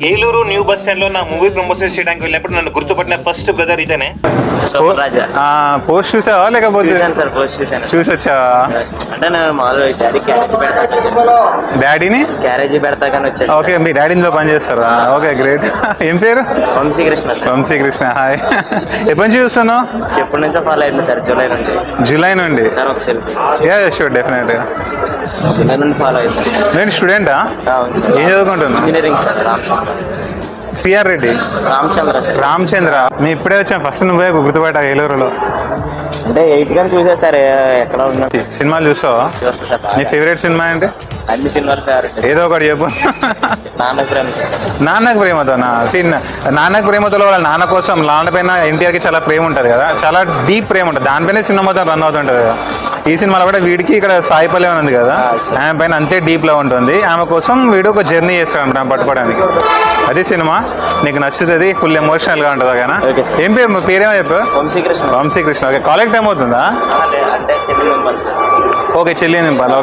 Eluru new bus stand లో నా movie promotion చేయడానికి వెళ్ళినప్పుడు నన్ను గుర్తుపట్టిన ఫస్ట్ బ్రదర్ ఇతనే. పోస్ట్ చూసావా లేకపోతే చూసొచ్చావా? అంటే నేను మామూలుగా డాడీని క్యారేజీ పెడతా కానీ వచ్చాను. ఓకే, మీ డాడీతో పని చేస్తారా? Okay, great. ఏం పేరు? వంశీకృష్ణ. వంశీకృష్ణ, హాయ్. ఎప్పటి నుంచి చూస్తున్నావు? ఎప్పటి నుంచో ఫాలో అయింది సార్, జూలై నుండి సార్ ఒక సెల్ఫీ. యా షూర్, డెఫినెట్ గా జూలై నుండి ఫాలో అయింది. నేను స్టూడెంటా? ఏం చదువుకుంటున్నా? Engineering sir. Ramachandra. CR Reddy. Ramachandra. మేము ఇప్పుడే వచ్చాం, ఫస్ట్ నువ్వే గుర్తుపట్టా ఏలూరులో. అంటే 8 కానీ చూసేసారు ఎక్కడ ఉన్నా. సినిమాలు చూస్తావా? నీ ఫేవరెట్ సినిమా ఏంటి? అన్ని సినిమాలు ఫేవరెట్. ఏదో ఒకటి చెప్పు. నాన్నకు ప్రేమ. నాన్నకు ప్రేమతోనా? నాన్నకు ప్రేమతో వాళ్ళ నాన్న కోసం, నాన్న పైన ఎన్టీఆర్కి చాలా ప్రేమ ఉంటుంది కదా, చాలా డీప్ ప్రేమ ఉంటుంది, దానిపైన సినిమా మొత్తం రన్ అవుతుంటుంది కదా. ఈ సినిమాలో కూడా వీడికి ఇక్కడ సాయి పల్లె ఉంది కదా, ఆమె పైన అంతే డీప్ లో ఉంటుంది. ఆమె కోసం వీడు ఒక జర్నీ చేస్తాడు అనమాట పట్టుకోవడానికి. అది సినిమా నీకు నచ్చుతుంది, ఫుల్ ఎమోషనల్ గా ఉంటుంది. ఓకేనా? ఏం పేరు? పేరేమో చెప్పు. Vamshikrishna. Vamshikrishna. Okay, college time అవుతుందా? అంటే చెల్లి నింపాలి సార్. ఓకే, చెల్లి నింపాలి.